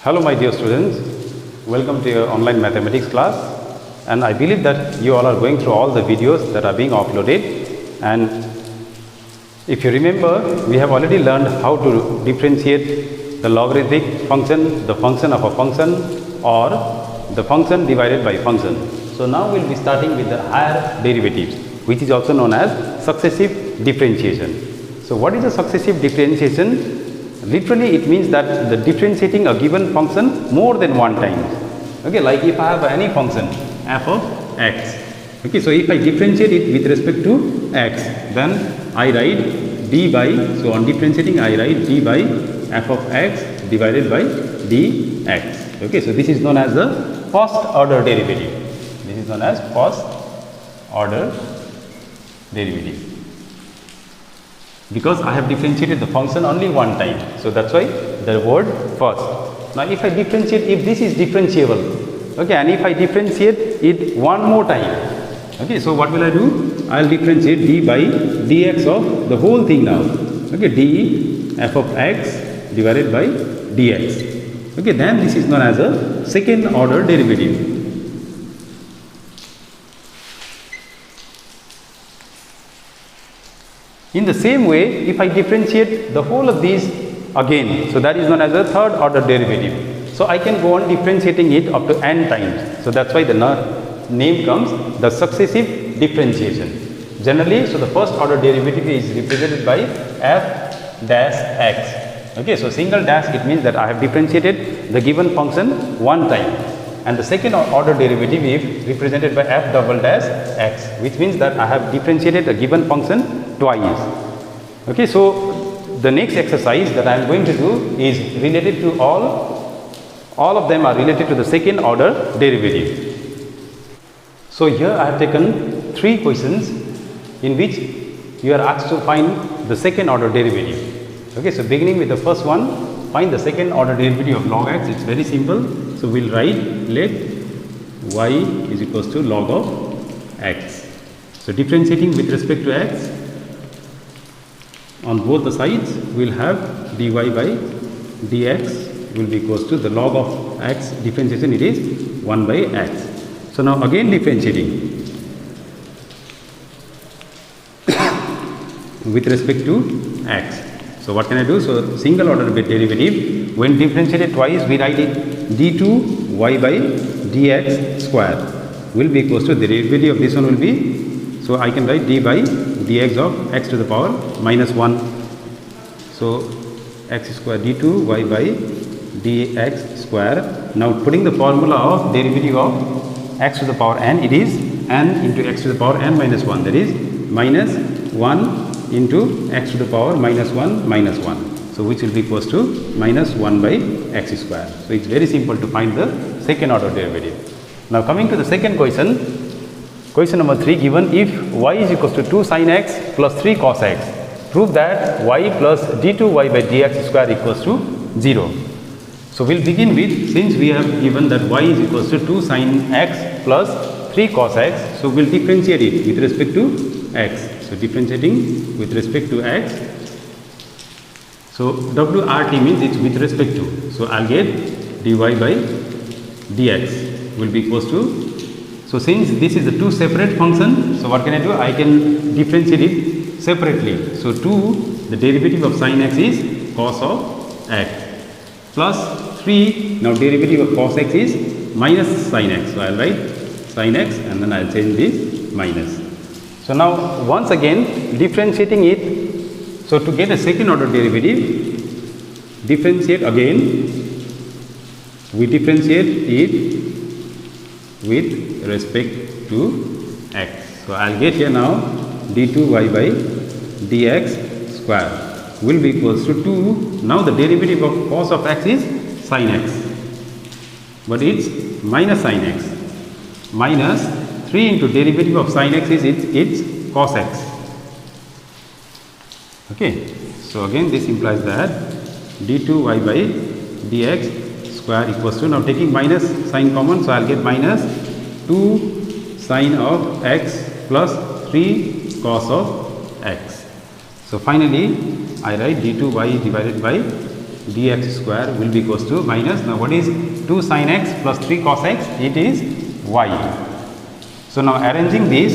Hello my dear students, welcome to your online mathematics class, and I believe that you all are going through all the videos that are being uploaded. And if you remember, we have already learned how to differentiate the logarithmic function, the function of a function, or the function divided by function. So now we will be starting with the higher derivatives, which is also known as successive differentiation. So what is a successive differentiation? Literally it means that the differentiating a given function more than one time. Okay, like if I have any function f of x. Okay, so if I differentiate it with respect to x, then I write d by, so on differentiating I write d by f of x divided by dx. Okay, so this is known as the first order derivative. This is known as first order derivative, because I have differentiated the function only one time. So that's why the word first. Now if I differentiate, if this is differentiable, okay, and if I differentiate it one more time, okay, so what will I do? I will differentiate d by dx of the whole thing now. Okay, d f of x divided by dx. Okay, then this is known as a second order derivative. In the same way, if I differentiate the whole of these again, so that is known as a third order derivative. So I can go on differentiating it up to n times. So that's why the name comes the successive differentiation. Generally, so the first order derivative is represented by f dash x. Okay, so single dash, it means that I have differentiated the given function one time. And the second order derivative is represented by f double dash x, which means that I have differentiated a given function twice. Okay, so the next exercise that I am going to do is related to all of them are related to the second order derivative. So here I have taken 3 questions in which you are asked to find the second order derivative. Okay, so beginning with the first one, find the second order derivative of log x. It's very simple. So we'll write let y is equals to log of x. So differentiating with respect to x, on both the sides we will have dy by dx will be equals to the log of x differentiation, it is 1 by x. So now again differentiating with respect to x. So what can I do? So single order derivative, when differentiated twice we write it d2 y by dx square will be equals to the derivative of this one will be, so I can write d by dx of x to the power minus 1. So x square d2 y by dx square. Now putting the formula of derivative of x to the power n, it is n into x to the power n minus 1, that is minus 1 into x to the power minus 1 minus 1. So which will be equals to minus 1 by x square. So it's very simple to find the second order derivative. Now coming to the second question, question number 3, given if y is equals to 2 sin x plus 3 cos x, prove that y plus d2y by dx square equals to 0. So we'll begin with, since we have given that y is equals to 2 sin x plus 3 cos x, so we'll differentiate it with respect to x. So differentiating with respect to x, so WRT means it's with respect to, so I'll get dy by dx will be equals to, so since this is the two separate function, so what can I do? I can differentiate it separately. So 2, the derivative of sin x is cos of x plus 3, now derivative of cos x is minus sin x. So I'll write sin x and then I'll change this minus. So now once again differentiating it, so to get a second order derivative, differentiate again, we differentiate it with respect to x. So I'll get here now d2y by dx square will be equals to 2. Now the derivative of cos of x is sin x, but it's minus sin x, minus 3 into derivative of sin x is it's cos x. Okay, so again this implies that d2y by dx square equals to, now taking minus sign common, so I'll get minus 2 sin of x plus 3 cos of x. So finally I write d2y divided by dx square will be equals to minus, now what is 2 sin x plus 3 cos x? It is y. So now arranging this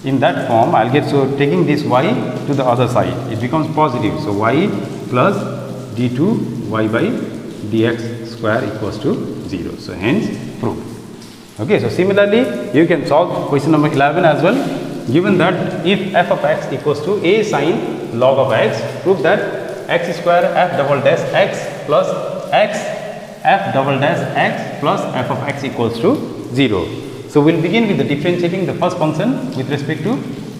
in that form, I'll get, so taking this y to the other side, it becomes positive. So y plus d2 y by dx square equals to 0. So hence proof. Okay, so similarly you can solve question number 11 as well. Given that if f of x equals to a sine log of x, prove that x square f double dash x plus x f double dash x plus f of x equals to 0. So we'll begin with the differentiating the first function with respect to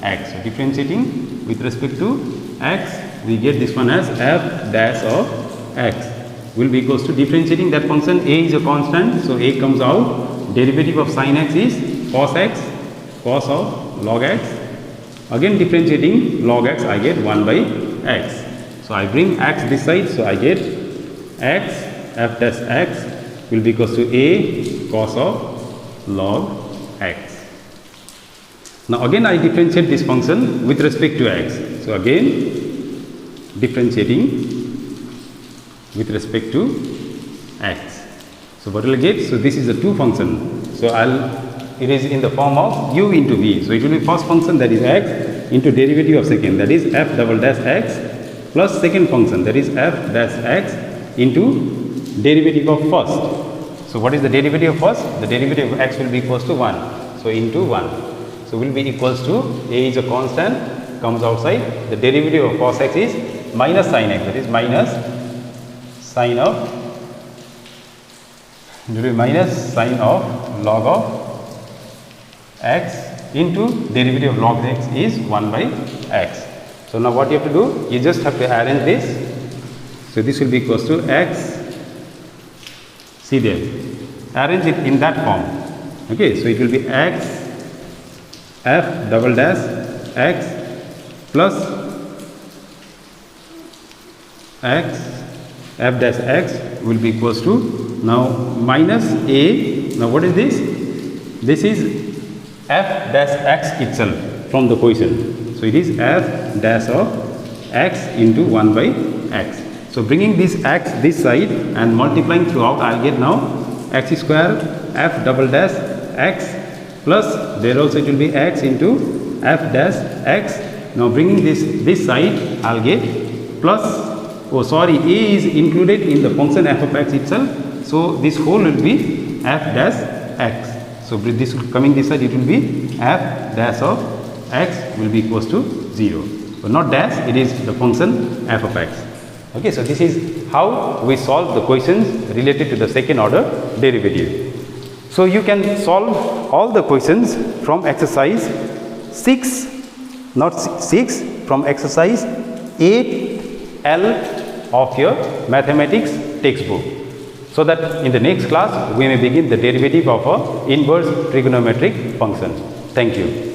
x. So differentiating with respect to x, we get this one as f dash of x will be equals to differentiating that function. A is a constant, so a comes out. Derivative of sin x is cos x, cos of log x. Again differentiating log x, I get 1 by x. So I bring x this side, so I get x f dash x will be equals to a cos of log x. Now again I differentiate this function with respect to x. So again differentiating with respect to x. So what will I get? So this is a 2 function. So it is in the form of u into v. So it will be first function, that is x, into derivative of second, that is f double dash x, plus second function, that is f dash x, into derivative of first. So what is the derivative of first? The derivative of x will be equals to 1. So into 1. So will be equals to, a is a constant, comes outside. The derivative of cos x is minus sin x, that is minus sin of log of x into derivative of log x is 1 by x. So now what you have to do? You just have to arrange this. So this will be equals to x. See there. Arrange it in that form. Okay. So it will be x f double dash x plus x f dash x will be equals to, now minus a. Now what is this? This is f dash x itself from the quotient. So it is f dash of x into 1 by x. So bringing this x this side and multiplying throughout, I will get now x square f double dash x plus there also it will be x into f dash x. Now bringing this side, I will get plus, oh sorry, a is included in the function f of x itself. So this whole will be f dash x. So this coming this side, it will be f dash of x will be equals to 0. But not dash, it is the function f of x. Okay, so this is how we solve the questions related to the second order derivative. So you can solve all the questions from exercise 6, not 6, from exercise 8L of your mathematics textbook. So that in the next class we may begin the derivative of a inverse trigonometric function. Thank you.